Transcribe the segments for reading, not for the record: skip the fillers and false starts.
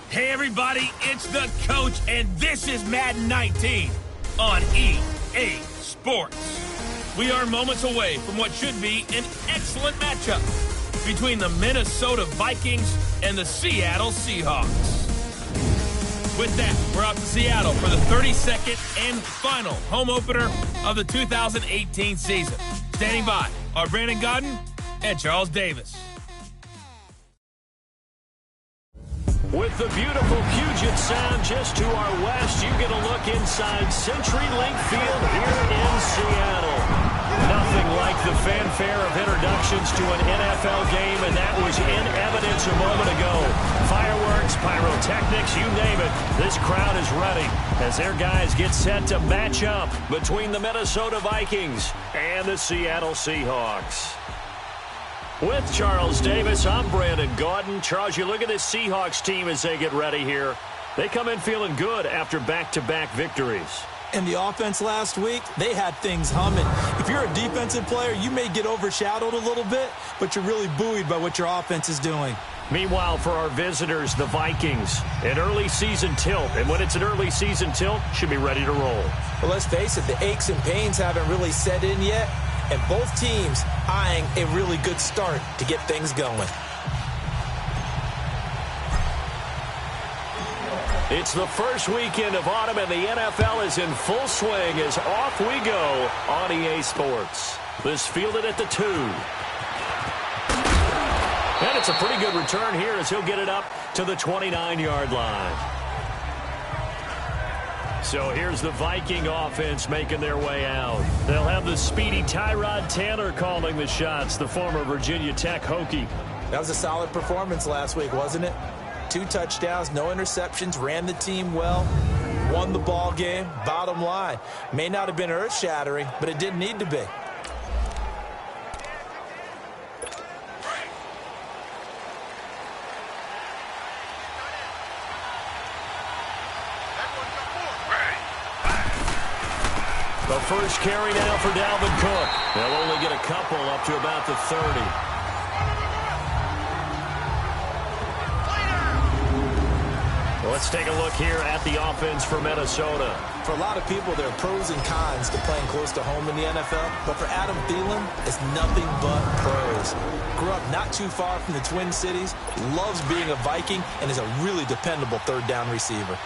Hey everybody, it's the coach, and this is Madden 19 on EA Sports. We are moments away from what should be an excellent matchup between the Minnesota Vikings and the Seattle Seahawks. With that, we're out to Seattle for the 32nd and final home opener of the 2018 season. Standing by are Brandon Godden and Charles Davis. With the beautiful Puget Sound just to our west, you get a look inside CenturyLink Field here in Seattle. Nothing like the fanfare of introductions to an NFL game, and that was in evidence a moment ago. Fireworks, pyrotechnics, you name it. This crowd is ready as their guys get set to match up between the Minnesota Vikings and the Seattle Seahawks. With Charles Davis, I'm Brandon Gaudin. Charles, you look at this Seahawks team as they get ready here. They come in feeling good after back-to-back victories. And the offense last week, they had things humming. If you're a defensive player, you may get overshadowed a little bit, but you're really buoyed by what your offense is doing. Meanwhile, for our visitors, the Vikings, an early season tilt. And when it's an early season tilt, should be ready to roll. Well, let's face it, the aches and pains haven't really set in yet. And both teams eyeing a really good start to get things going. It's the first weekend of autumn, and the NFL is in full swing as off we go on EA Sports. This fielded at the 2. And it's a pretty good return here as he'll get it up to the 29-yard line. So here's the Viking offense making their way out. They'll have the speedy Tyrod Taylor calling the shots, the former Virginia Tech Hokie. That was a solid performance last week, wasn't it? 2 touchdowns, no interceptions, ran the team well, won the ball game. Bottom line, may not have been earth-shattering, but it didn't need to be. The first carry now for Dalvin Cook. They'll only get a couple up to about the 30. Let's take a look here at the offense for Minnesota. For a lot of people, there are pros and cons to playing close to home in the NFL. But for Adam Thielen, it's nothing but pros. Grew up not too far from the Twin Cities, loves being a Viking, and is a really dependable third down receiver.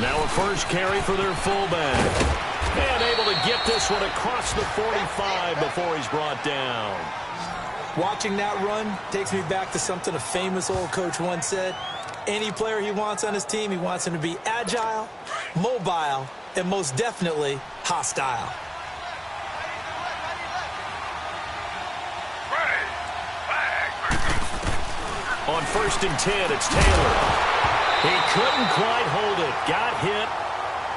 Now a first carry for their fullback. And able to get this one across the 45 before he's brought down. Watching that run takes me back to something a famous old coach once said. Any player he wants on his team, he wants him to be agile, mobile, and most definitely hostile. On 1st and 10, it's Taylor. He couldn't quite hold it. Got hit.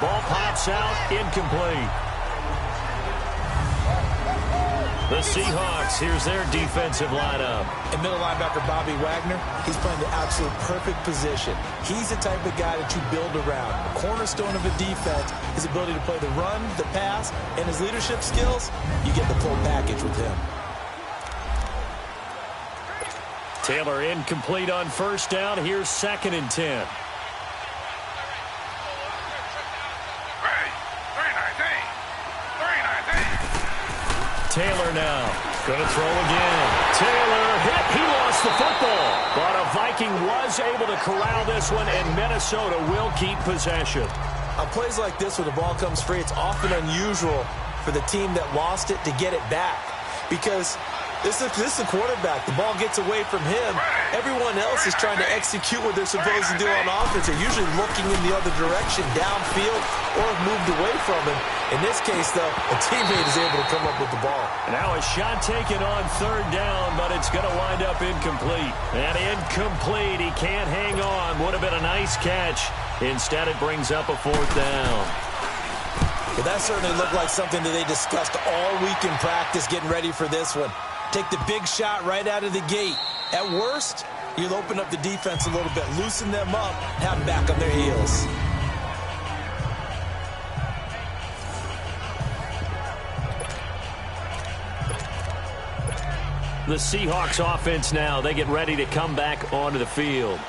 Ball pops out. Incomplete. The Seahawks, here's their defensive lineup. And middle linebacker Bobby Wagner, he's playing the absolute perfect position. He's the type of guy that you build around. The cornerstone of a defense, his ability to play the run, the pass, and his leadership skills. You get the full package with him. Taylor incomplete on 1st down. Here's 2nd and 10. Taylor now. Going to throw again. Taylor hit. He lost the football. But a Viking was able to corral this one, and Minnesota will keep possession. On plays like this where the ball comes free, it's often unusual for the team that lost it to get it back. Because this is the quarterback. The ball gets away from him. Everyone else is trying to execute what they're supposed to do on offense. They're usually looking in the other direction, downfield, or have moved away from him. In this case, though, a teammate is able to come up with the ball. Now a shot taken on 3rd down, but it's going to wind up incomplete. And incomplete. He can't hang on. Would have been a nice catch. Instead, it brings up a 4th down. Well, that certainly looked like something that they discussed all week in practice getting ready for this one. Take the big shot right out of the gate. At worst, you'll open up the defense a little bit, loosen them up, and have them back on their heels. The Seahawks offense now, they get ready to come back onto the field.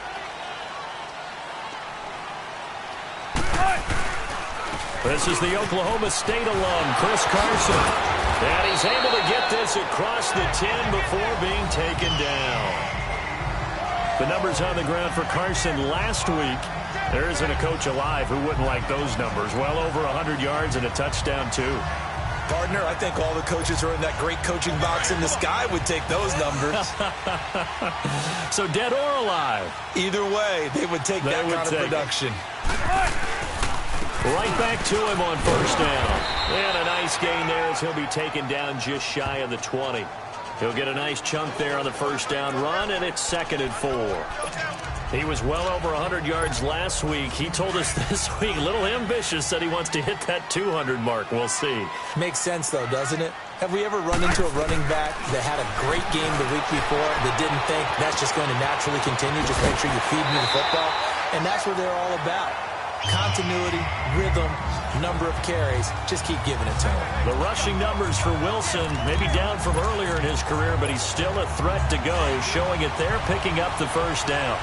This is the Oklahoma State alum, Chris Carson. And he's able to get this across the 10 before being taken down. The numbers on the ground for Carson last week. There isn't a coach alive who wouldn't like those numbers. Well over 100 yards and a touchdown, too. Partner, I think all the coaches who are in that great coaching box in the sky would take those numbers. So dead or alive? Either way, they would take that kind of production. Right back to him on first down. And a nice gain there as he'll be taken down just shy of the 20. He'll get a nice chunk there on the first down run, and it's 2nd and 4. He was well over 100 yards last week. He told us this week, a little ambitious, said he wants to hit that 200 mark. We'll see. Makes sense, though, doesn't it? Have we ever run into a running back that had a great game the week before that didn't think that's just going to naturally continue? Just make sure you feed me the football. And that's what they're all about. Continuity, rhythm, number of carries. Just keep giving it to him. The rushing numbers for Wilson, maybe down from earlier in his career, but he's still a threat to go, showing it there, picking up the first down.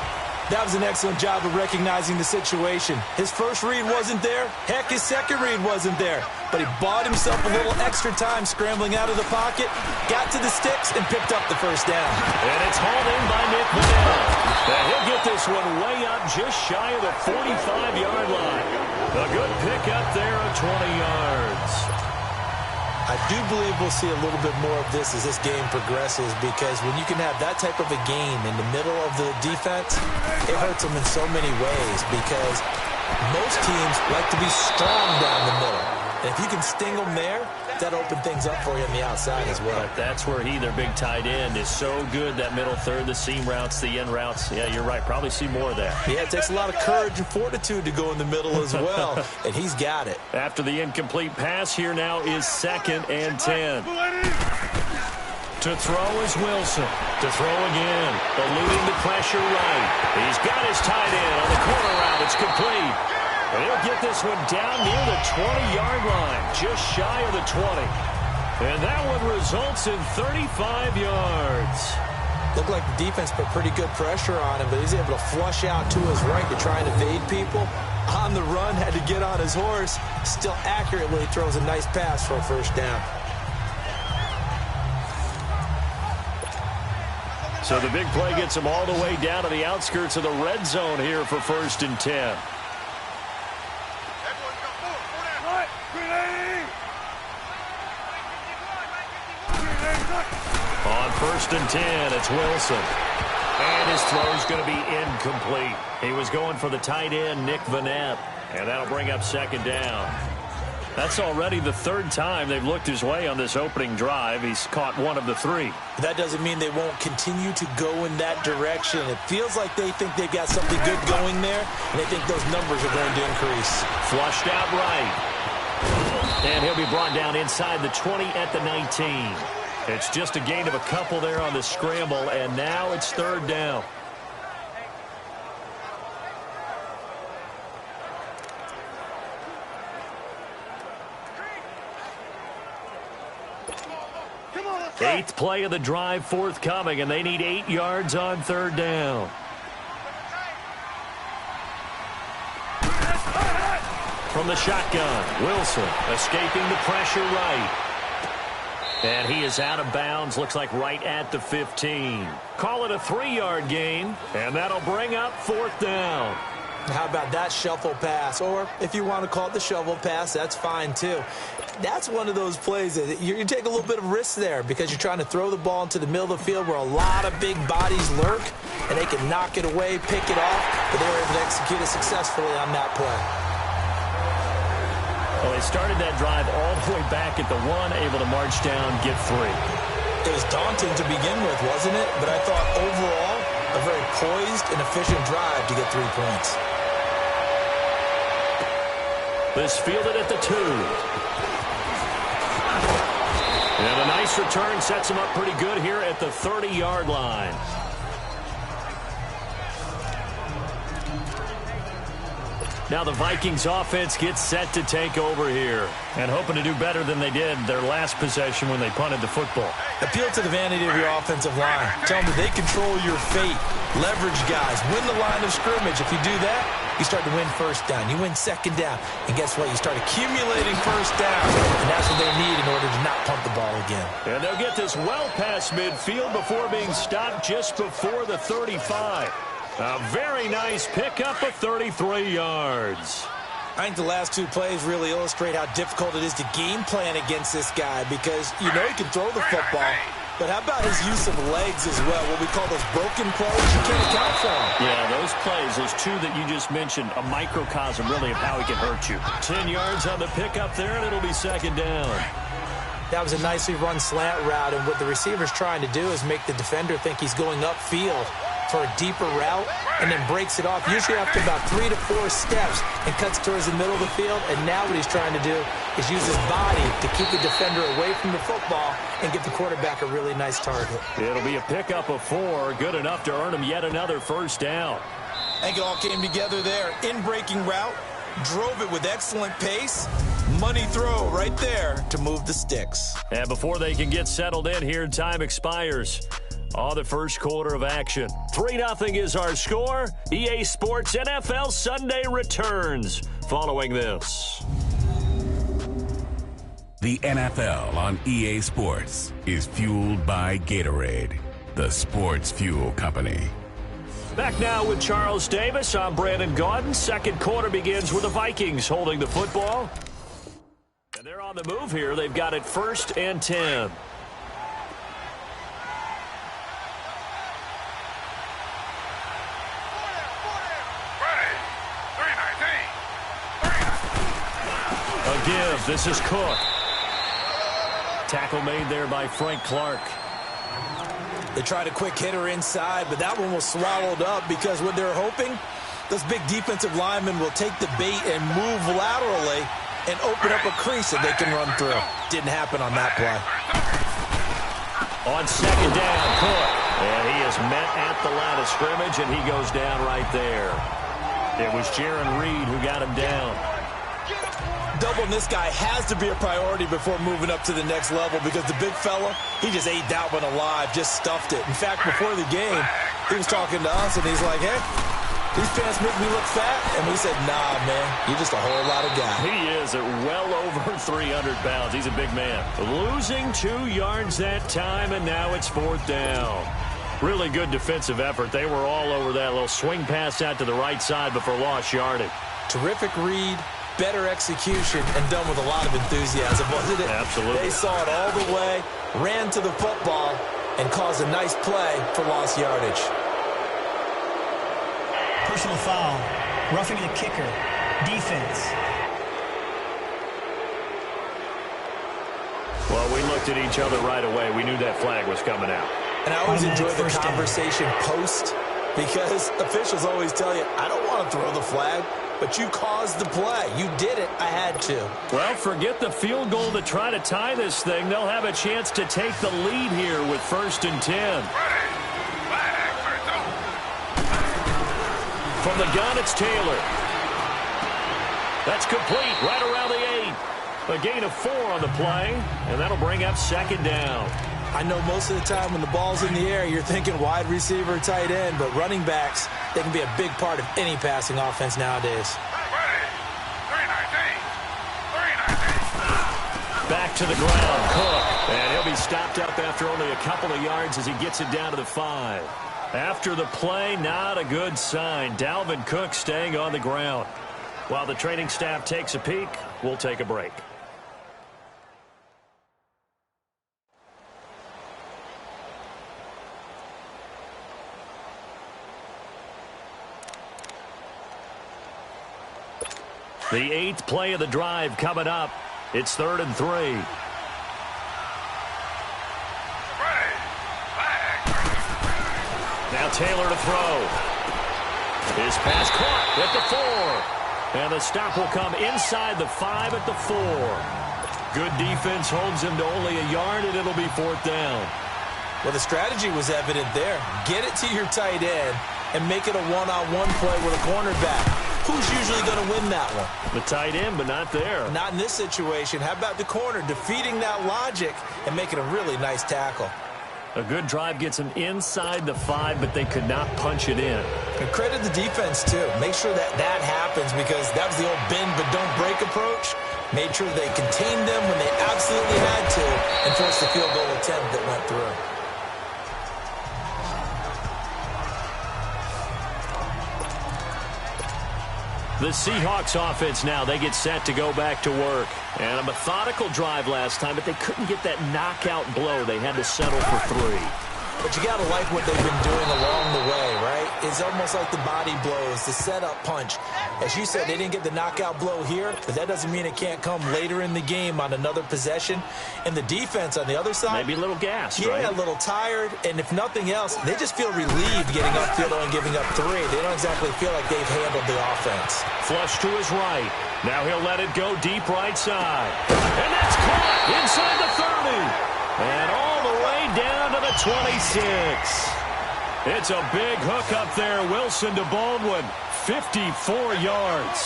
That was an excellent job of recognizing the situation. His first read wasn't there. Heck, his second read wasn't there. But he bought himself a little extra time scrambling out of the pocket, got to the sticks, and picked up the first down. And it's hauled in by Nick Vanell. And he'll get this one way up just shy of the 45-yard line. A good pickup there of 20 yards. I do believe we'll see a little bit more of this as this game progresses, because when you can have that type of a game in the middle of the defense, it hurts them in so many ways, because most teams like to be strong down the middle. And if you can sting them there, that opens things up for you on the outside as well. But that's where their big tight end, is so good, that middle third, the seam routes, the end routes. Yeah, you're right. Probably see more of that. Yeah, it takes a lot of courage and fortitude to go in the middle as well, and he's got it. After the incomplete pass, here now is 2nd and 10. To throw is Wilson. To throw again. Eluding the pressure right. He's got his tight end on the corner route. It's complete. And he'll get this one down near the 20-yard line, just shy of the 20. And that one results in 35 yards. Looked like the defense put pretty good pressure on him, but he's able to flush out to his right to try and evade people. On the run, had to get on his horse. Still accurately throws a nice pass for a first down. So the big play gets him all the way down to the outskirts of the red zone here for 1st and 10. On 1st and 10, it's Wilson. And his throw's going to be incomplete. He was going for the tight end, Nick Vanett. And that'll bring up 2nd down. That's already the 3rd time they've looked his way on this opening drive. He's caught one of the 3. That doesn't mean they won't continue to go in that direction. It feels like they think they've got something good going there, and they think those numbers are going to increase. Flushed out right. And he'll be brought down inside the 20 at the 19. It's just a gain of a couple there on the scramble, and now it's 3rd down. Eighth play of the drive forthcoming, and they need 8 yards on 3rd down. From the shotgun, Wilson escaping the pressure right. And he is out of bounds, looks like right at the 15. Call it a 3-yard gain, and that'll bring up 4th down. How about that shuffle pass? Or if you want to call it the shovel pass, that's fine too. That's one of those plays that you take a little bit of risk there, because you're trying to throw the ball into the middle of the field where a lot of big bodies lurk, and they can knock it away, pick it off, but they were able to execute it successfully on that play. Well, they started that drive all the way back at the 1, able to march down, get 3. It was daunting to begin with, wasn't it? But I thought overall, a very poised and efficient drive to get 3 points. This fielded at the 2. And a nice return sets him up pretty good here at the 30-yard line. Now the Vikings offense gets set to take over here. And hoping to do better than they did their last possession when they punted the football. Appeal to the vanity of your offensive line. Tell them that they control your fate. Leverage guys. Win the line of scrimmage. If you do that, you start to win first down. You win second down. And guess what? You start accumulating first down. And that's what they need in order to not punt the ball again. And they'll get this well past midfield before being stopped just before the 35. A very nice pickup of 33 yards. I think the last two plays really illustrate how difficult it is to game plan against this guy because you know he can throw the football, but how about his use of legs as well? What we call those broken plays, you can't account for them. Yeah, those plays, those two that you just mentioned, a microcosm really of how he can hurt you. 10 yards on the pickup there, and it'll be second down. That was a nicely run slant route, and what the receiver's trying to do is make the defender think he's going upfield for a deeper route and then breaks it off, usually after about 3 to 4 steps, and cuts towards the middle of the field. And now what he's trying to do is use his body to keep the defender away from the football and give the quarterback a really nice target. It'll be a pickup of 4, good enough to earn him yet another first down. I think it all came together there. In-breaking route, drove it with excellent pace. Money throw right there to move the sticks. And before they can get settled in here, time expires on the first quarter of action. 3-0 is our score. EA Sports NFL Sunday returns following this. The NFL on EA Sports is fueled by Gatorade, the sports fuel company. Back now with Charles Davis. I'm Brandon Gaudin. Second quarter begins with the Vikings holding the football. And they're on the move here. They've got it 1st and 10. A give. This is Cook. Tackle made there by Frank Clark. They tried a quick hitter inside, but that one was swallowed up because what they're hoping, those big defensive linemen will take the bait and move laterally and open up a crease that they can run through. Didn't happen on that play. On second down, Cook. And he is met at the line of scrimmage, and he goes down right there. It was Jaron Reed who got him down. Doubling this guy has to be a priority before moving up to the next level because the big fella, he just ate that one alive, just stuffed it. In fact, before the game, he was talking to us, and he's like, hey, these pants make me look fat. And we said, nah, man, you're just a whole lot of guy. He is at well over 300 pounds. He's a big man. Losing 2 yards that time, and now it's 4th down. Really good defensive effort. They were all over that little swing pass out to the right side before lost yardage. Terrific read. Better execution, and done with a lot of enthusiasm, wasn't it? Absolutely. They saw it all the way, ran to the football, and caused a nice play for lost yardage. Personal foul. Roughing the kicker. Defense. Well, we looked at each other right away. We knew that flag was coming out. And I always enjoy the First down. conversation post because officials always tell you, I don't want to throw the flag. But you caused the play. You did it. I had to. Well, forget the field goal to try to tie this thing. They'll have a chance to take the lead here with 1st and 10. From the gun, it's Taylor. That's complete right around the 8. A gain of 4 on the play, and that'll bring up 2nd down. I know most of the time when the ball's in the air, you're thinking wide receiver, tight end, but running backs, they can be a big part of any passing offense nowadays. Back to the ground, Cook. And he'll be stopped up after only a couple of yards as he gets it down to the 5. After the play, not a good sign. Dalvin Cook staying on the ground. While the training staff takes a peek, we'll take a break. The 8th play of the drive coming up. It's 3rd and 3. Now Taylor to throw. His pass caught at the 4. And the stop will come inside the 5 at the 4. Good defense holds him to only a yard, and it'll be 4th down. Well, the strategy was evident there. Get it to your tight end and make it a one-on-one play with a cornerback. who's usually going to win that one? The tight end, but not there. Not in this situation. How about the corner defeating that logic and making a really nice tackle? A good drive gets them inside the 5, but they could not punch it in. And credit the defense, too. Make sure that happens, because that was the old bend but don't break approach. Made sure they contained them when they absolutely had to and forced the field goal attempt that went through. The Seahawks offense now, they get set to go back to work. And a methodical drive last time, but they couldn't get that knockout blow. They had to settle for 3. But you got to like what they've been doing along the way, right? It's almost like the body blows, the setup punch. As you said, they didn't get the knockout blow here, but that doesn't mean it can't come later in the game on another possession. And the defense on the other side, maybe a little gassed, right? right? Yeah, a little tired. And if nothing else, they just feel relieved getting upfield and giving up 3. They don't exactly feel like they've handled the offense. Flush to his right. Now he'll let it go deep right side. And that's caught inside the 30. And all the way down to the 26. It's a big hook up there. Wilson to Baldwin. 54 yards.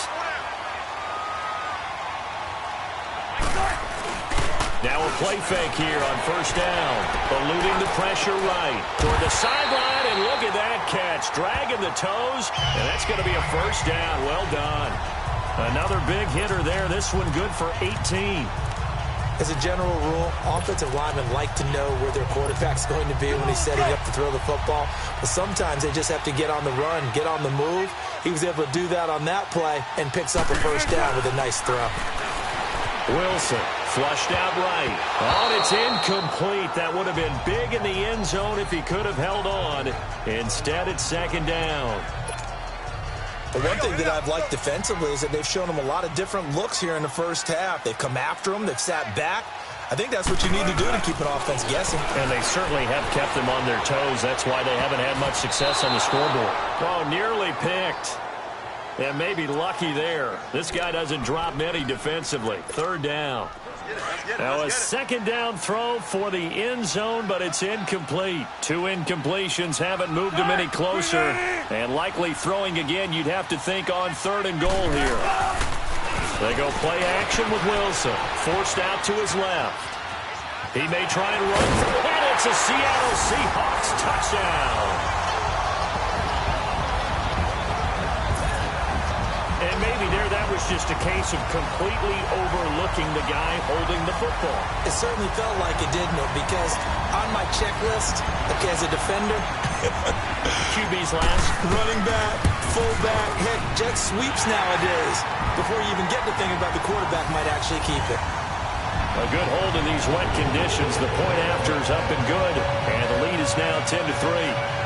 Now a play fake here on first down. Eluding the pressure right. Toward the sideline, and look at that catch. Dragging the toes, and that's going to be a first down. Well done. Another big hitter there. This one good for 18. As a general rule, offensive linemen like to know where their quarterback's going to be when he's setting up to throw the football. But sometimes they just have to get on the run, get on the move. He was able to do that on that play and picks up a first down with a nice throw. Wilson flushed out right. Oh, it's incomplete. That would have been big in the end zone if he could have held on. Instead, it's second down. But one thing that I've liked defensively is that they've shown him a lot of different looks here in the first half. They've come after him. They've sat back. I think that's what you need to do to keep an offense guessing. And they certainly have kept them on their toes. That's why they haven't had much success on the scoreboard. Oh, nearly picked. And maybe lucky there. This guy doesn't drop many defensively. Third down. Now a second down throw for the end zone, but it's incomplete. 2 incompletions haven't moved him any closer. And likely throwing again, you'd have to think on 3rd and goal here. They go play action with Wilson. Forced out to his left. He may try and run for it. And it's a Seattle Seahawks touchdown. And maybe there that was just a case of completely overlooking the guy holding the football. It certainly felt like it, didn't it? Because on my checklist, okay, as a defender, QB's last. running back, fullback, heck, jet sweeps nowadays. Before you even get to thinking about the quarterback might actually keep it. A good hold in these wet conditions. The point after is up and good. And the lead is now 10-3.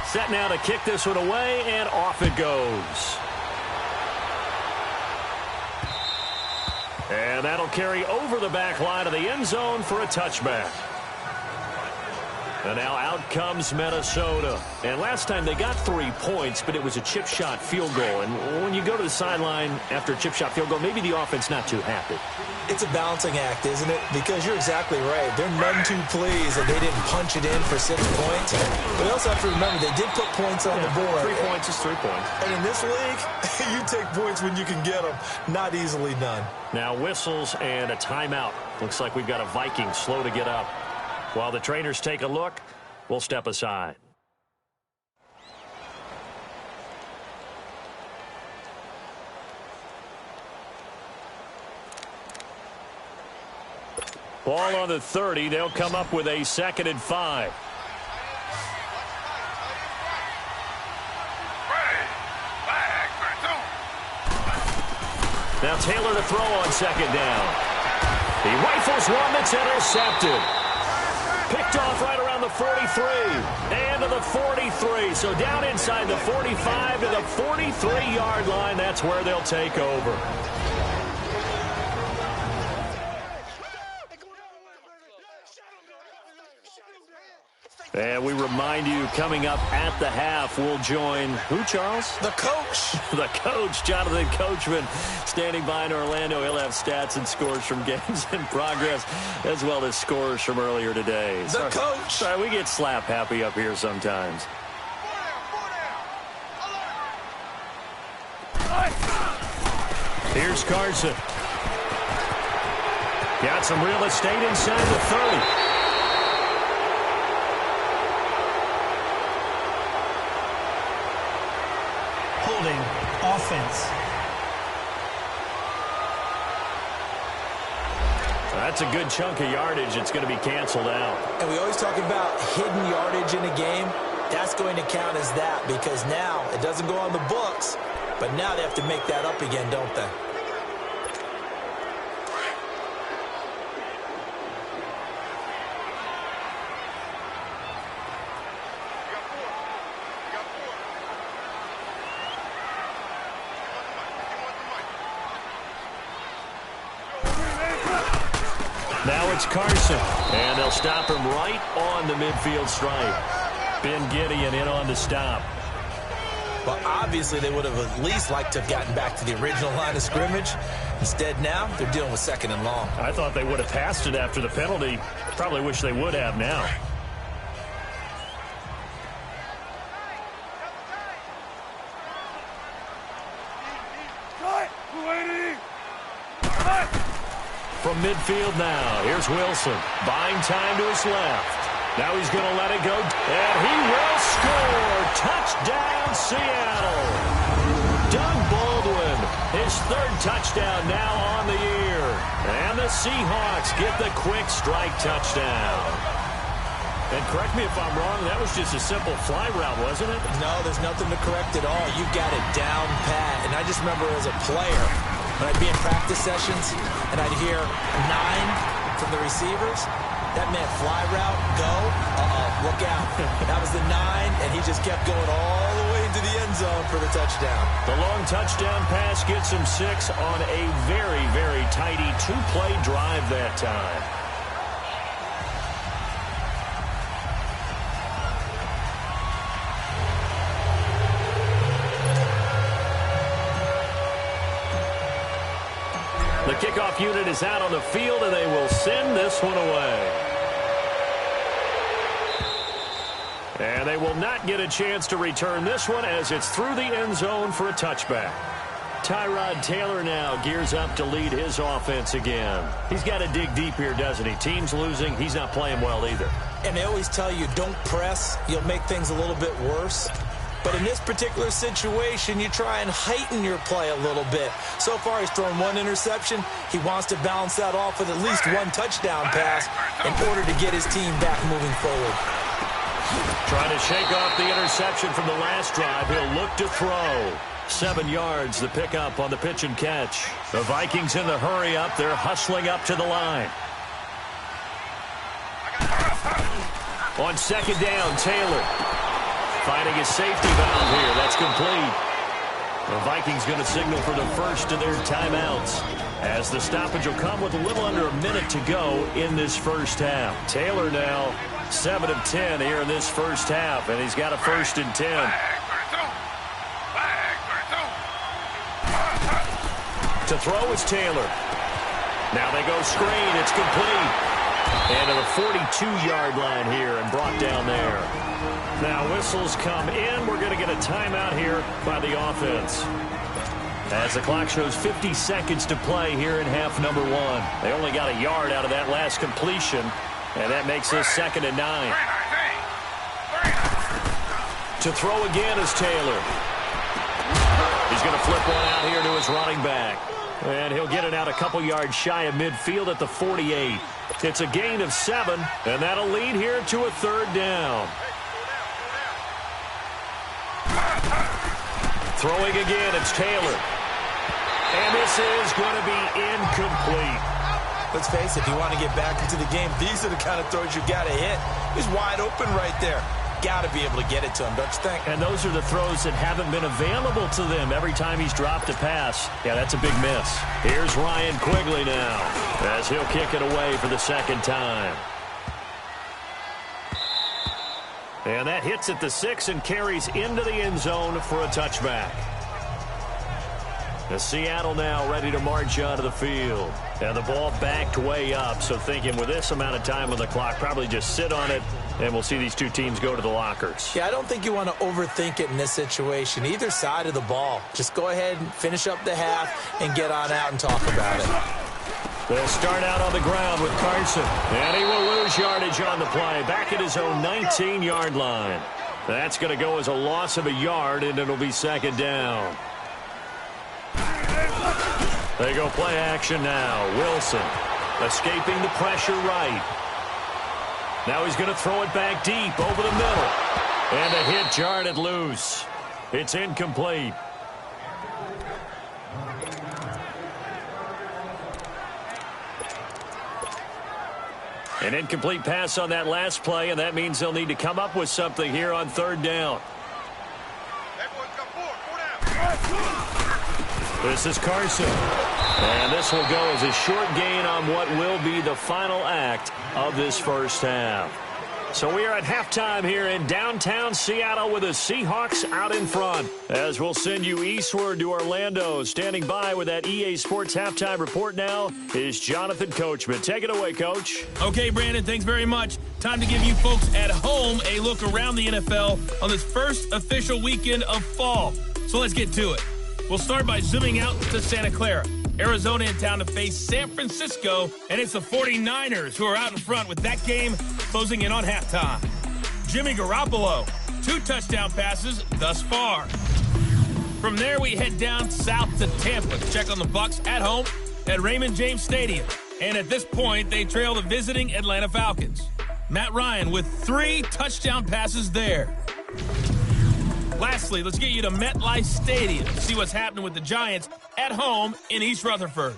Set now to kick this one away, and off it goes. And that'll carry over the back line of the end zone for a touchback. And now out comes Minnesota. And last time they got 3 points, but it was a chip shot field goal. And when you go to the sideline after a chip shot field goal, maybe the offense not too happy. It's a balancing act, isn't it? Because you're exactly right. They're none too pleased that they didn't punch it in for 6 points. But you also have to remember they did put points on the board. 3 points is 3 points. And in this league, you take points when you can get them. Not easily done. Now whistles and a timeout. Looks like we've got a Vikings slow to get up. While the trainers take a look, we'll step aside. Ball on the 30. They'll come up with a 2nd and 5. Now Taylor to throw on 2nd down. He rifles one that's intercepted. Picked off right around the 43 and to the 43. So down inside the 45 to the 43-yard line. That's where they'll take over. And we remind you, coming up at the half, we'll join who, Charles? The coach. The coach, Jonathan Coachman, standing by in Orlando. He'll have stats and scores from games in progress, as well as scores from earlier today. The coach. Sorry, we get slap happy up here sometimes. Here's Carson. Got some real estate inside the 30. Holding offense. That's a good chunk of yardage. It's going to be canceled out. And we always talk about hidden yardage in a game. That's going to count as that because now it doesn't go on the books, but now they have to make that up again, don't they? Now it's Carson, and they'll stop him right on the midfield stripe. Ben Gideon in on the stop. Well, obviously they would have at least liked to have gotten back to the original line of scrimmage. Instead, now they're dealing with second and long. I thought they would have passed it after the penalty. Probably wish they would have now. From midfield now, here's Wilson. Buying time to his left. Now he's going to let it go, and he will score. Touchdown, Seattle. Doug Baldwin, his third touchdown now on the year. And the Seahawks get the quick strike touchdown. And correct me if I'm wrong, that was just a simple fly route, wasn't it? No, there's nothing to correct at all. You got it down pat. And I just remember as a player, when I'd be in practice sessions and I'd hear 9 from the receivers, that meant fly route, go, look out. That was the 9, and he just kept going all the way into the end zone for the touchdown. The long touchdown pass gets him 6 on a very, very tidy 2-play drive that time. The kickoff unit is out on the field, and they will send this one away. And they will not get a chance to return this one as it's through the end zone for a touchback. Tyrod Taylor now gears up to lead his offense again. He's got to dig deep here, doesn't he? Team's losing. He's not playing well either. And they always tell you, don't press. You'll make things a little bit worse. But in this particular situation, you try and heighten your play a little bit. So far, he's thrown 1 interception. He wants to balance that off with at least 1 touchdown pass in order to get his team back moving forward. Trying to shake off the interception from the last drive. He'll look to throw. 7 yards, the pickup on the pitch and catch. The Vikings in the hurry up. They're hustling up to the line. On second down, Taylor. Finding his safety valve here. That's complete. The Vikings going to signal for the first of their timeouts, as the stoppage will come with a little under a minute to go in this first half. Taylor now 7 of 10 here in this first half, and he's got a 1st and 10. To throw is Taylor. Now they go screen. It's complete. And to the 42-yard line here and brought down there. Now whistles come in. We're going to get a timeout here by the offense, as the clock shows 50 seconds to play here in half number 1. They only got a yard out of that last completion, and that makes this 2nd and 9. To throw again is Taylor. He's going to flip one out here to his running back, and he'll get it out a couple yards shy of midfield at the 48. It's a gain of 7, and that'll lead here to a 3rd down. Throwing again, it's Taylor. And this is going to be incomplete. Let's face it, if you want to get back into the game, these are the kind of throws you got to hit. He's wide open right there. Got to be able to get it to him, don't you think? And those are the throws that haven't been available to them every time he's dropped a pass. Yeah, that's a big miss. Here's Ryan Quigley now, as he'll kick it away for the 2nd time. And that hits at the 6 and carries into the end zone for a touchback. The Seattle now ready to march onto the field. And the ball backed way up, so thinking with this amount of time on the clock, probably just sit on it, and we'll see these two teams go to the lockers. Yeah, I don't think you want to overthink it in this situation. Either side of the ball. Just go ahead and finish up the half and get on out and talk about it. They'll start out on the ground with Carson. And he will lose yardage on the play. Back at his own 19-yard line. That's going to go as a loss of a yard, and it'll be second down. They go play action now. Wilson escaping the pressure right. Now he's going to throw it back deep over the middle. And a hit jarred loose. It's incomplete. An incomplete pass on that last play, and that means they'll need to come up with something here on third down. This is Carson. And this will go as a short gain on what will be the final act of this first half. So we are at halftime here in downtown Seattle with the Seahawks out in front. As we'll send you eastward to Orlando. Standing by with that EA Sports halftime report now is Jonathan Coachman. Take it away, Coach. Okay, Brandon, thanks very much. Time to give you folks at home a look around the NFL on this first official weekend of fall. So let's get to it. We'll start by zooming out to Santa Clara. Arizona in town to face San Francisco, and it's the 49ers who are out in front with that game closing in on halftime. Jimmy Garoppolo, 2 touchdown passes thus far. From there, we head down south to Tampa to check on the Bucs at home at Raymond James Stadium. And at this point, they trail the visiting Atlanta Falcons. Matt Ryan with 3 touchdown passes there. Lastly, let's get you to MetLife Stadium to see what's happening with the Giants at home in East Rutherford.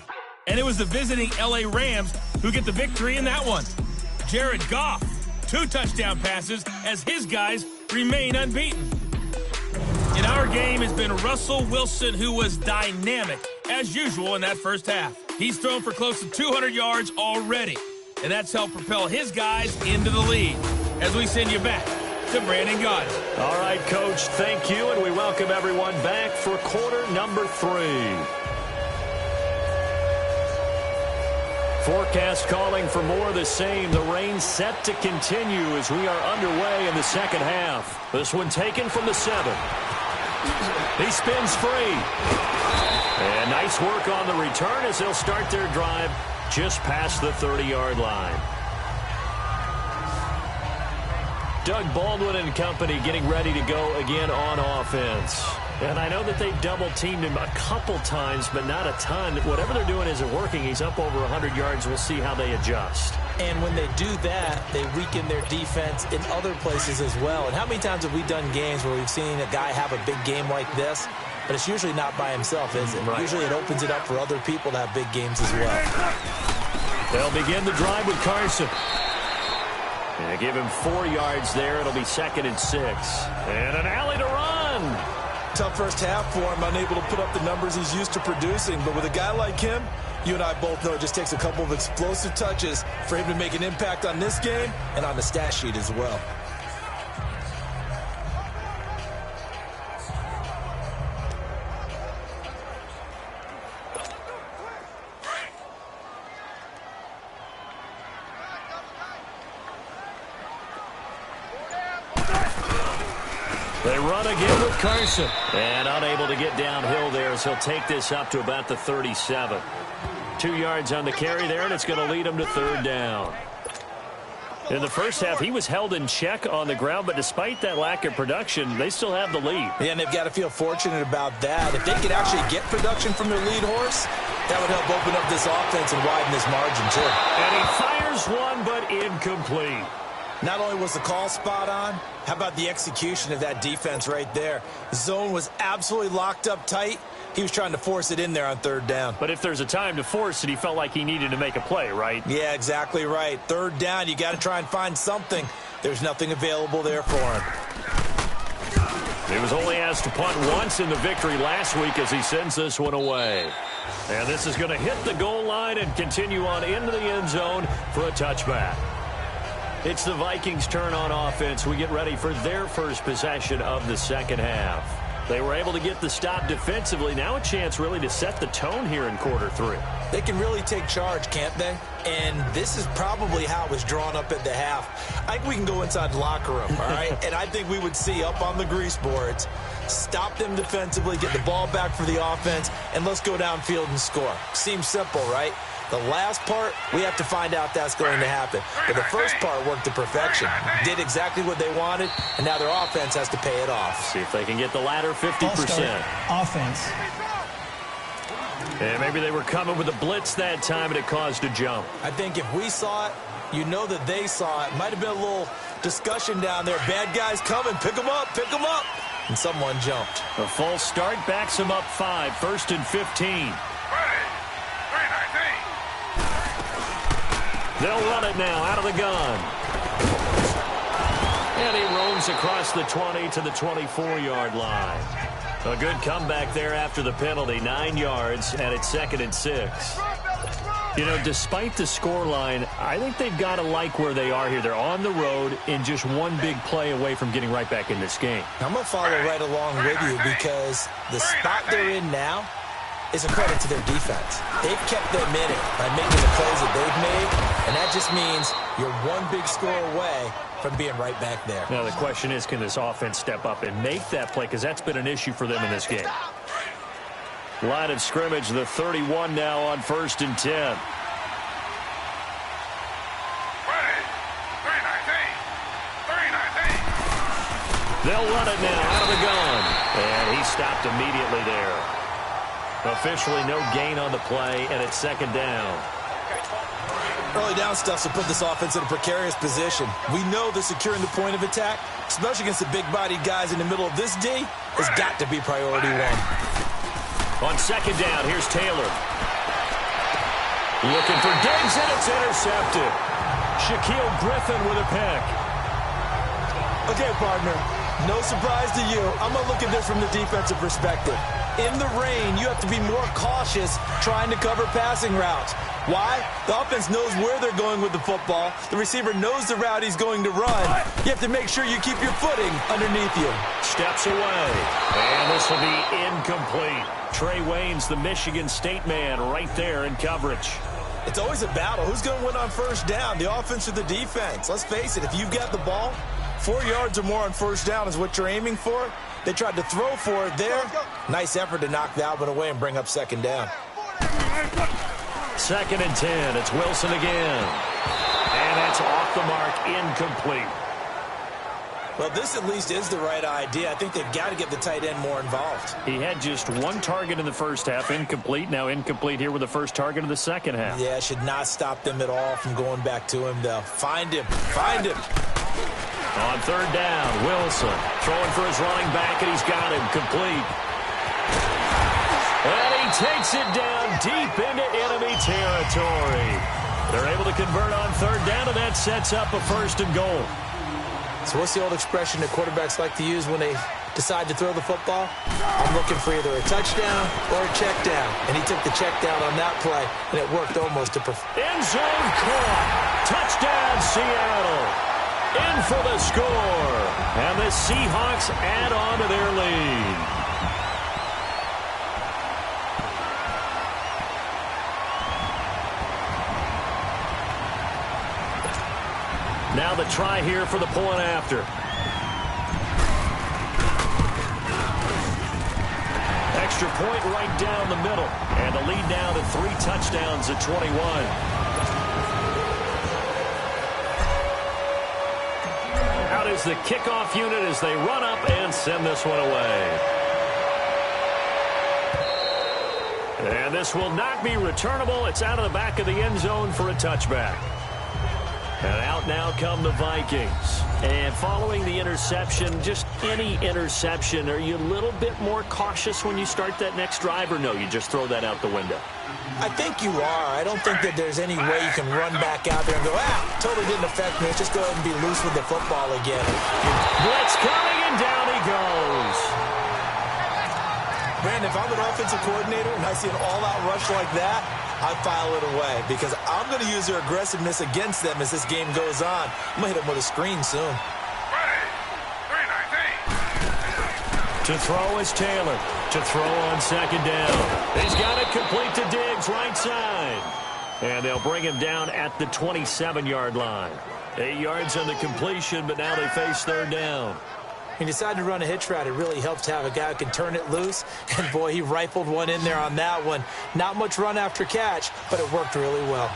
And it was the visiting L.A. Rams who get the victory in that one. Jared Goff, 2 touchdown passes as his guys remain unbeaten. In our game has been Russell Wilson, who was dynamic, as usual, in that first half. He's thrown for close to 200 yards already, and that's helped propel his guys into the lead. As we send you back to Brandon Gaudin. All right, Coach, thank you, and we welcome everyone back for quarter number 3. Forecast calling for more of the same. The rain set to continue as we are underway in the second half. This one taken from the 7. He spins free. And nice work on the return as they'll start their drive just past the 30-yard line. Doug Baldwin and company getting ready to go again on offense. And I know that they double-teamed him a couple times, but not a ton. Whatever they're doing isn't working. He's up over 100 yards. We'll see how they adjust. And when they do that, they weaken their defense in other places as well. And how many times have we done games where we've seen a guy have a big game like this, but it's usually not by himself, is it? Right. Usually it opens it up for other people to have big games as well. They'll begin the drive with Carson. And give him 4 yards there. It'll be 2nd and 6. And an alley to run. Tough first half for him, unable to put up the numbers he's used to producing. But with a guy like him, you and I both know it just takes a couple of explosive touches for him to make an impact on this game and on the stat sheet as well. They run again with Carson. And unable to get downhill there as he'll take this up to about the 37. 2 yards on the carry there, and it's going to lead him to 3rd down. In the first half, he was held in check on the ground, but despite that lack of production, they still have the lead. Yeah, and they've got to feel fortunate about that. If they could actually get production from their lead horse, that would help open up this offense and widen this margin, too. And he fires one, but incomplete. Not only was the call spot on, how about the execution of that defense right there? The zone was absolutely locked up tight. He was trying to force it in there on 3rd down. But if there's a time to force it, he felt like he needed to make a play, right? Yeah, exactly right. 3rd down, you got to try and find something. There's nothing available there for him. He was only asked to punt once in the victory last week as he sends this one away. And this is going to hit the goal line and continue on into the end zone for a touchback. It's the Vikings' turn on offense. We get ready for their first possession of the second half. They were able to get the stop defensively. Now a chance really to set the tone here in quarter 3. They can really take charge, can't they? And this is probably how it was drawn up at the half. I think we can go inside the locker room, all right? And I think we would see up on the grease boards, stop them defensively, get the ball back for the offense, and let's go downfield and score. Seems simple, right? The last part, we have to find out that's going to happen. But the first part worked to perfection. Did exactly what they wanted, and now their offense has to pay it off. See if they can get the latter 50%. Offense. And maybe they were coming with a blitz that time, and it caused a jump. I think if we saw it, you know that they saw it. Might have been a little discussion down there. Bad guys coming. Pick them up. Pick them up. And someone jumped. A false start backs them up 5. 1st and 15. They'll run it now out of the gun. And he roams across the 20 to the 24-yard line. A good comeback there after the penalty. 9 yards, and it's 2nd and 6. You know, despite the scoreline, I think they've got to like where they are here. They're on the road and just one big play away from getting right back in this game. I'm going to follow right along with you because the spot they're in now is a credit to their defense. They've kept them in it by making the plays that they've made, and that just means you're one big score away from being right back there. Now the question is, can this offense step up and make that play? Because that's been an issue for them in this game. Line of scrimmage, the 31 now on 1st and 10. They'll run it now out of the gun. And he stopped immediately there. Officially no gain on the play, and it's 2nd down. Early down stuff to put this offense in a precarious position. We know that securing the point of attack, especially against the big-bodied guys in the middle of this D, has got to be priority 1. On 2nd down, here's Taylor. Looking for Diggs, and it's intercepted. Shaquille Griffin with a pick. Okay, partner, no surprise to you. I'm going to look at this from the defensive perspective. In the rain, you have to be more cautious trying to cover passing routes. Why? The offense knows where they're going with the football. The receiver knows the route he's going to run. You have to make sure you keep your footing underneath you. Steps away. And this will be incomplete. Trey Waynes, the Michigan State man, right there in coverage. It's always a battle. Who's going to win on 1st down, the offense or the defense? Let's face it, if you've got the ball, 4 yards or more on 1st down is what you're aiming for. They tried to throw for it there. Nice effort to knock that one away and bring up 2nd down. 2nd and 10. It's Wilson again. And that's off the mark, incomplete. Well, this at least is the right idea. I think they've got to get the tight end more involved. He had just 1 target in the first half, incomplete. Now incomplete here with the first target of the second half. Yeah, should not stop them at all from going back to him, though. Find him. Find him. On 3rd down, Wilson throwing for his running back, and he's got him complete. And he takes it down deep into enemy territory. They're able to convert on 3rd down, and that sets up a 1st and goal. So what's the old expression that quarterbacks like to use when they decide to throw the football? I'm looking for either a touchdown or a check down. And he took the check down on that play, and it worked almost to perfection. End zone caught. Touchdown, Seattle. In for the score. And the Seahawks add on to their lead. Now the try here for the point after. Extra point right down the middle. And the lead now to 3 touchdowns at 21. Is the kickoff unit as they run up and send this one away. And this will not be returnable. It's out of the back of the end zone for a touchback. And out now come the Vikings. And following the interception, just any interception, are you a little bit more cautious when you start that next drive, or no, you just throw that out the window? I think you are. I don't think that there's any way you can run back out there and go, totally didn't affect me. Let's just go ahead and be loose with the football again. Blitz coming, and down he goes. Man, if I'm an offensive coordinator and I see an all-out rush like that, I file it away because I'm going to use their aggressiveness against them as this game goes on. I'm going to hit them with a screen soon. To throw is Taylor. To throw on second down. He's got it complete to Diggs, right side. And they'll bring him down at the 27-yard line. 8 yards on the completion, but now they face third down. He decided to run a hitch route. It really helps to have a guy who can turn it loose. And, boy, he rifled one in there on that one. Not much run after catch, but it worked really well.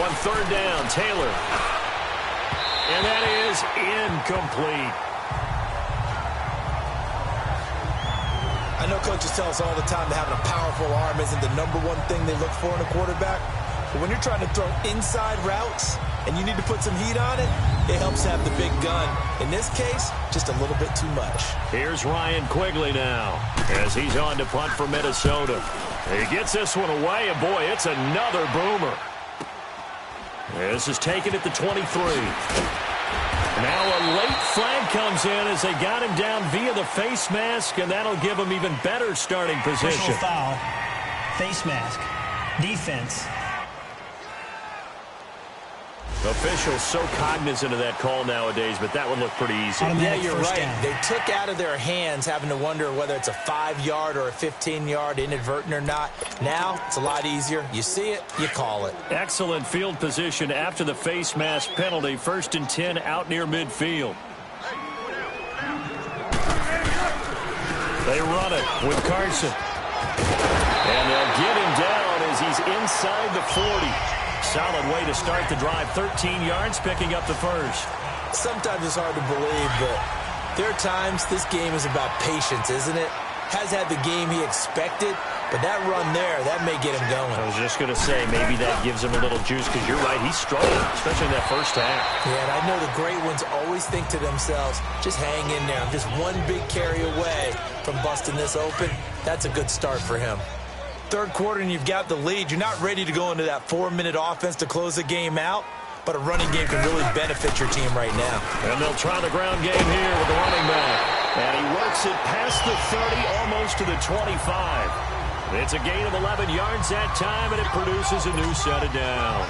On third down, Taylor. And that is incomplete. I know coaches tell us all the time that having a powerful arm isn't the number one thing they look for in a quarterback. But when you're trying to throw inside routes and you need to put some heat on it, it helps to have the big gun. In this case, just a little bit too much. Here's Ryan Quigley now as he's on to punt for Minnesota. He gets this one away, and boy, it's another boomer. This is taken at the 23. Now a late flag comes in as they got him down via the face mask, and that'll give him even better starting position. Personal foul, face mask, defense. Officials so cognizant of that call nowadays, but that would look pretty easy. Yeah, you're right. Down. They took out of their hands having to wonder whether it's a 5-yard or a 15-yard inadvertent or not. Now it's a lot easier. You see it, you call it. Excellent field position after the face mask penalty. 1st and 10 out near midfield. They run it with Carson. And they'll get him down as he's inside the 40. Solid way to start the drive. 13 yards, picking up the first. Sometimes it's hard to believe, but there are times this game is about patience, isn't it? Has had the game he expected, but that run there, that may get him going. I was just going to say, maybe that gives him a little juice, because you're right, he's struggling, especially in that first half. Yeah, and I know the great ones always think to themselves, just hang in there. I'm just one big carry away from busting this open. That's a good start for him. Third quarter and you've got the lead. You're not ready to go into that 4-minute offense to close the game out, but a running game can really benefit your team right now. And they'll try the ground game here with the running back. And he works it past the 30, almost to the 25. It's a gain of 11 yards that time, and it produces a new set of downs.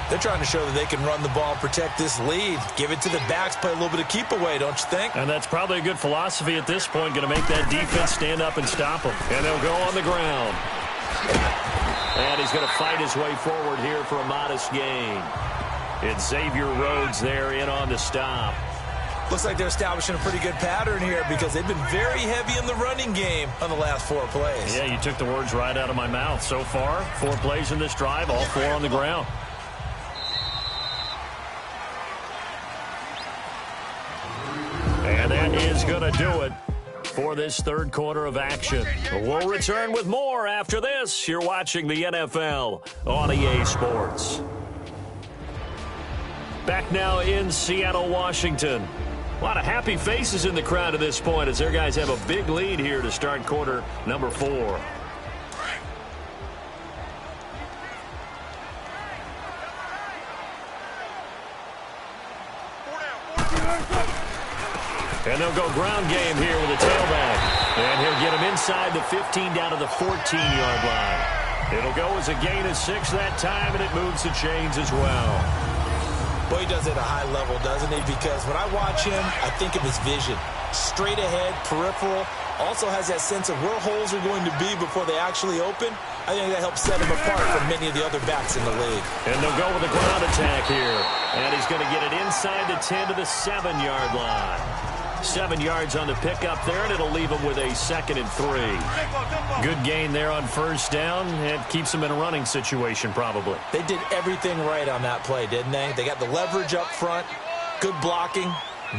They're trying to show that they can run the ball and protect this lead. Give it to the backs, play a little bit of keep away, don't you think? And that's probably a good philosophy at this point, going to make that defense stand up and stop them. And they'll go on the ground. And he's going to fight his way forward here for a modest gain. It's Xavier Rhodes there in on the stop. Looks like they're establishing a pretty good pattern here because they've been very heavy in the running game on the last 4 plays. Yeah, you took the words right out of my mouth. So far, 4 plays in this drive, all 4 on the ground. And that is going to do it for this third quarter of action. We'll return with more after this. You're watching the NFL on EA Sports. Back now in Seattle, Washington. A lot of happy faces in the crowd at this point as their guys have a big lead here to start quarter number 4. And they'll go ground game here with a tailback. And he'll get him inside the 15 down to the 14-yard line. It'll go as a gain of 6 that time, and it moves the chains as well. Boy, he does it at a high level, doesn't he? Because when I watch him, I think of his vision. Straight ahead, peripheral. Also has that sense of where holes are going to be before they actually open. I think that helps set him apart from many of the other backs in the league. And they'll go with a ground attack here. And he's going to get it inside the 10 to the 7-yard line. 7 yards on the pickup there, and it'll leave him with a 2nd and 3. Good gain there on first down. It keeps him in a running situation, probably. They did everything right on that play, didn't they? They got the leverage up front, good blocking,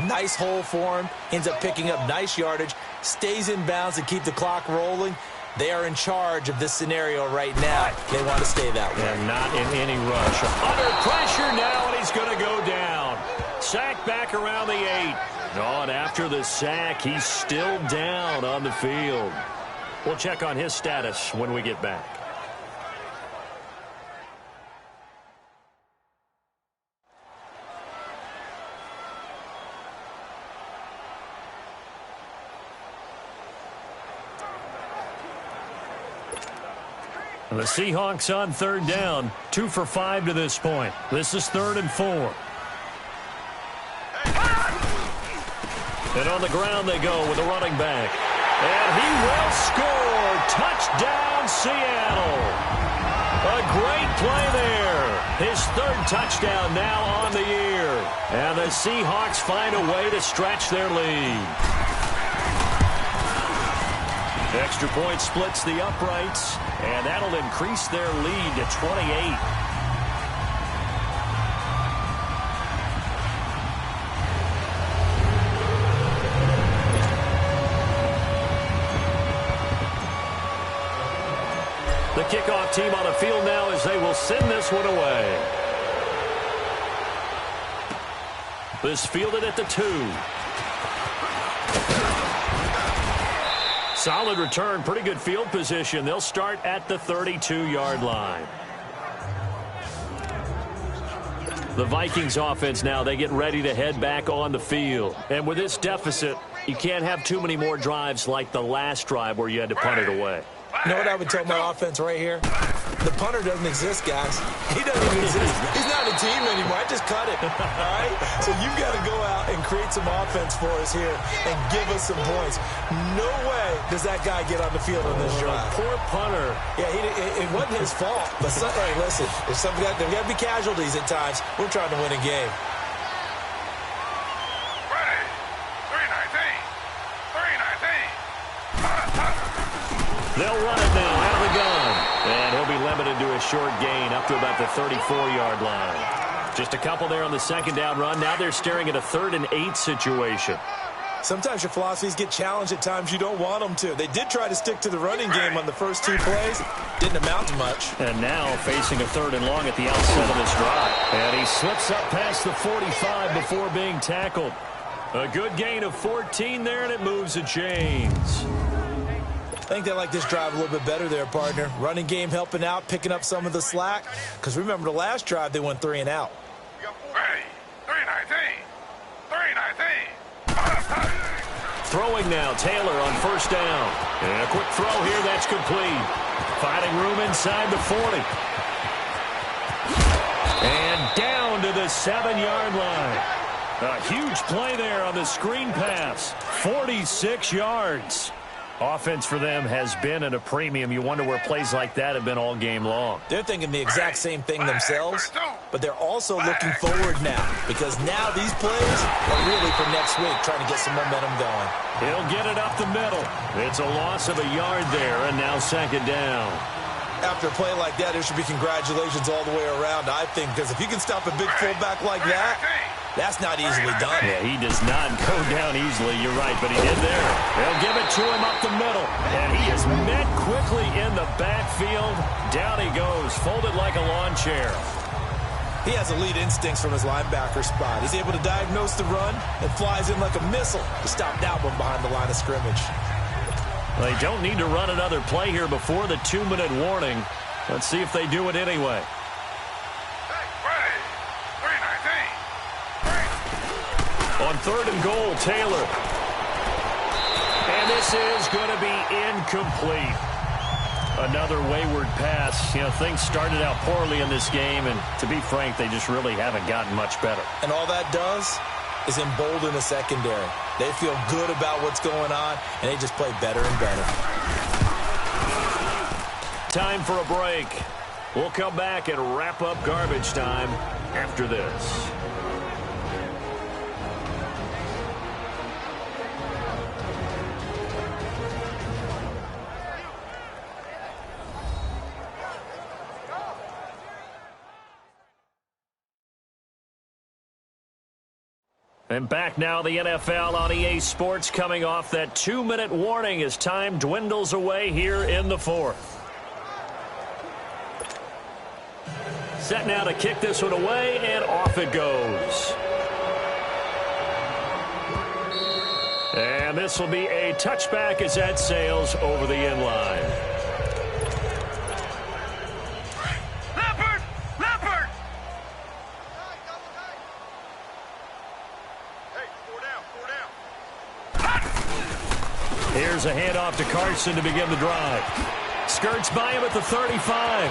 nice hole for him, ends up picking up nice yardage, stays in bounds to keep the clock rolling. They are in charge of this scenario right now. They want to stay that way. And not in any rush. Under pressure now, and he's going to go down. Sack back around the 8. Oh, and after the sack, he's still down on the field. We'll check on his status when we get back. The Seahawks on third down, 2 for 5 to this point. This is 3rd and 4. And on the ground they go with a running back. And he will score. Touchdown, Seattle. A great play there. His 3rd touchdown now on the year. And the Seahawks find a way to stretch their lead. Extra point splits the uprights, and that'll increase their lead to 28. The kickoff team on the field now as they will send this one away. This fielded at the 2. Solid return, pretty good field position. They'll start at the 32-yard line. The Vikings offense now, they get ready to head back on the field. And with this deficit, you can't have too many more drives like the last drive where you had to punt it away. You know what I would tell my offense right here? The punter doesn't exist, guys. He doesn't even exist. He's not a team anymore. I just cut it, all right? So you've got to go out and create some offense for us here and give us some points. No way does that guy get on the field on this drive. Poor punter. Yeah, it wasn't his fault. But hey, listen, there's there got to be casualties at times. We're trying to win a game. They'll run it now out of the gun. And he'll be limited to a short gain up to about the 34-yard line. Just a couple there on the second down run. Now they're staring at a 3rd and 8 situation. Sometimes your philosophies get challenged at times you don't want them to. They did try to stick to the running game on the first 2 plays. Didn't amount to much. And now facing a 3rd and long at the outset of this drive. And he slips up past the 45 before being tackled. A good gain of 14 there, and it moves the chains. I think they like this drive a little bit better there, partner. Running game helping out, picking up some of the slack. Because remember, the last drive, they went 3 and out. Throwing now, Taylor on first down. And a quick throw here, that's complete. Finding room inside the 40. And down to the 7-yard line. A huge play there on the screen pass. 46 yards. Offense for them has been at a premium. You wonder where plays like that have been all game long. They're thinking the exact same thing themselves, but they're also looking forward now because now these plays are really for next week, trying to get some momentum going. He'll get it up the middle. It's a loss of a yard there, and now 2nd down. After a play like that, there should be congratulations all the way around, I think, because if you can stop a big fullback like that, that's not easily done. Yeah, he does not go down easily. You're right, but he did there. They'll give it to him up the middle. And he is met quickly in the backfield. Down he goes, folded like a lawn chair. He has elite instincts from his linebacker spot. He's able to diagnose the run and flies in like a missile to stop that one behind the line of scrimmage. They don't need to run another play here before the 2-minute warning. Let's see if they do it anyway. On 3rd and goal, Taylor. And this is going to be incomplete. Another wayward pass. You know, things started out poorly in this game, and to be frank, they just really haven't gotten much better. And all that does is embolden the secondary. They feel good about what's going on, and they just play better and better. Time for a break. We'll come back and wrap up garbage time after this. And back now, the NFL on EA Sports coming off that 2-minute warning as time dwindles away here in the 4th. Set now to kick this one away, and off it goes. And this will be a touchback as that sails over the end line. Here's a handoff to Carson to begin the drive. Skirts by him at the 35.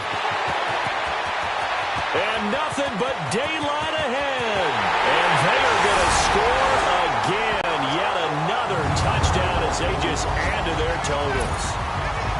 And nothing but daylight ahead. And they are going to score again. Yet another touchdown as they just add to their totals.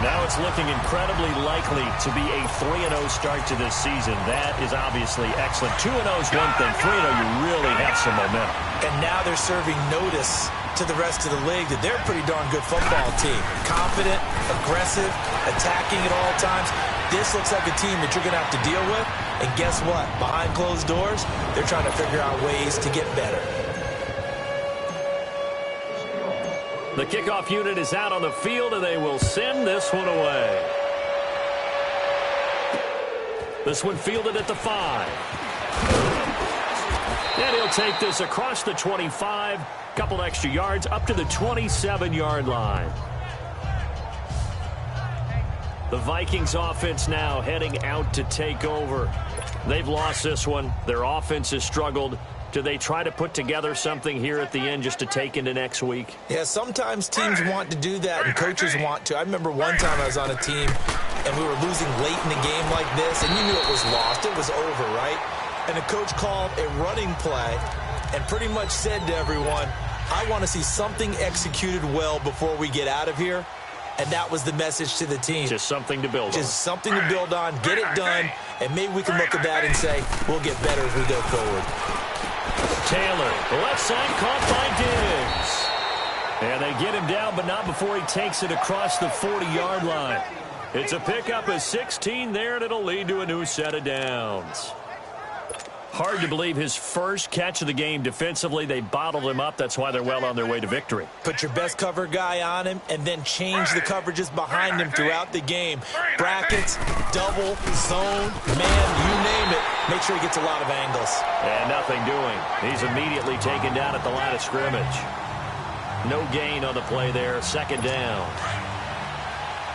Now it's looking incredibly likely to be a 3-0 start to this season. That is obviously excellent. 2-0 is one thing. 3-0, you really have some momentum. And now they're serving notice to the rest of the league that they're a pretty darn good football team. Confident, aggressive, attacking at all times. This looks like a team that you're going to have to deal with. And guess what? Behind closed doors, they're trying to figure out ways to get better. The kickoff unit is out on the field, and they will send this one away. This one fielded at the 5. And he'll take this across the 25, couple extra yards, up to the 27-yard line. The Vikings offense now heading out to take over. They've lost this one. Their offense has struggled. Do they try to put together something here at the end just to take into next week? Yeah, sometimes teams want to do that and coaches want to. I remember one time I was on a team and we were losing late in the game like this, and you knew it was lost. It was over, right? And the coach called a running play and pretty much said to everyone, I want to see something executed well before we get out of here. And that was the message to the team. Just something to build on. Just something to build on, get it done, and maybe we can look at that and say, we'll get better as we go forward. Taylor, the left side caught by Diggs. And they get him down, but not before he takes it across the 40-yard line. It's a pickup of 16 there, and it'll lead to a new set of downs. Hard to believe his first catch of the game defensively. They bottled him up. That's why they're well on their way to victory. Put your best cover guy on him and then change the coverages behind him throughout the game. Brackets, double, zone, man, you name it. Make sure he gets a lot of angles. And nothing doing. He's immediately taken down at the line of scrimmage. No gain on the play there. Second down.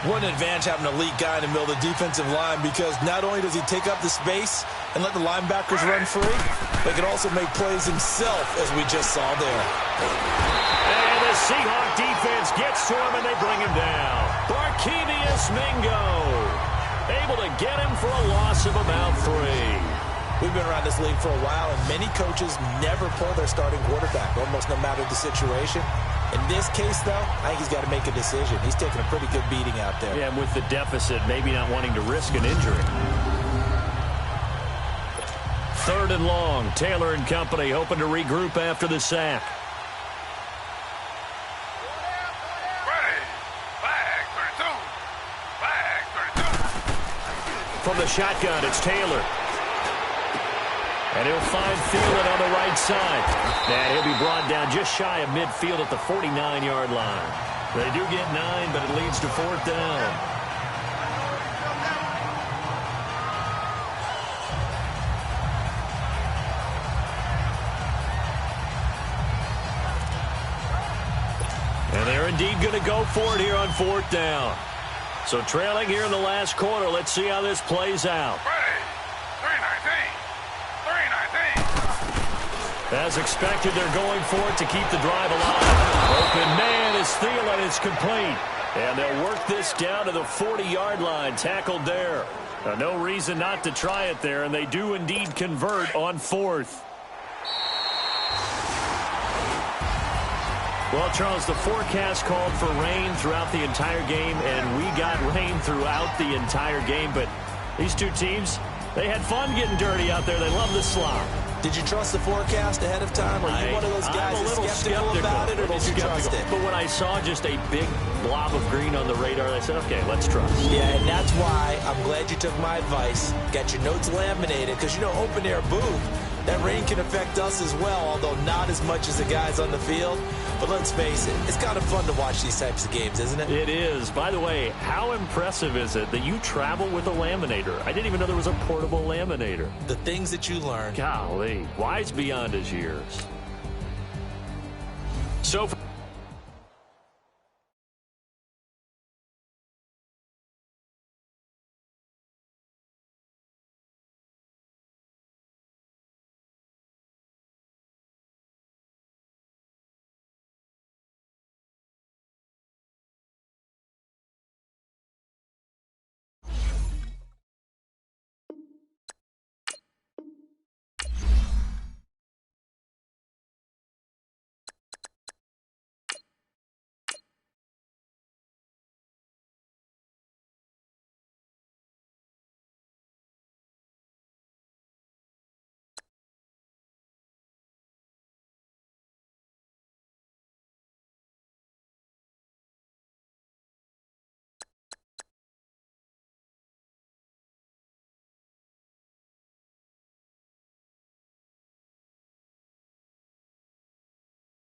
What an advantage having an elite guy in the middle of the defensive line, because not only does he take up the space and let the linebackers run free, but he can also make plays himself, as we just saw there. And the Seahawks defense gets to him, and they bring him down. Barkevius Mingo able to get him for a loss of about 3. We've been around this league for a while, and many coaches never pull their starting quarterback, almost no matter the situation. In this case, though, I think he's got to make a decision. He's taking a pretty good beating out there. Yeah, and with the deficit, maybe not wanting to risk an injury. 3rd and long. Taylor and company hoping to regroup after the sack. From the shotgun, it's Taylor. And he'll find Thielen on the right side. And he'll be brought down just shy of midfield at the 49-yard line. They do get 9, but it leads to 4th down. And they're indeed going to go for it here on 4th down. So trailing here in the last quarter. Let's see how this plays out. As expected, they're going for it to keep the drive alive. Open man is Thielen. It's complete. And they'll work this down to the 40-yard line. Tackled there. No reason not to try it there, and they do indeed convert on 4th. Well, Charles, the forecast called for rain throughout the entire game, and we got rain throughout the entire game. But these two teams, they had fun getting dirty out there. They love the slop. Did you trust the forecast ahead of time? Are you one of those guys that's skeptical about it, or did you trust it? But when I saw just a big blob of green on the radar, I said, okay, let's trust. Yeah, and that's why I'm glad you took my advice. Got your notes laminated, because, you know, open air booth, that rain can affect us as well, although not as much as the guys on the field. But let's face it, it's kind of fun to watch these types of games, isn't it? It is. By the way, how impressive is it that you travel with a laminator? I didn't even know there was a portable laminator. The things that you learn. Golly, wise beyond his years. So for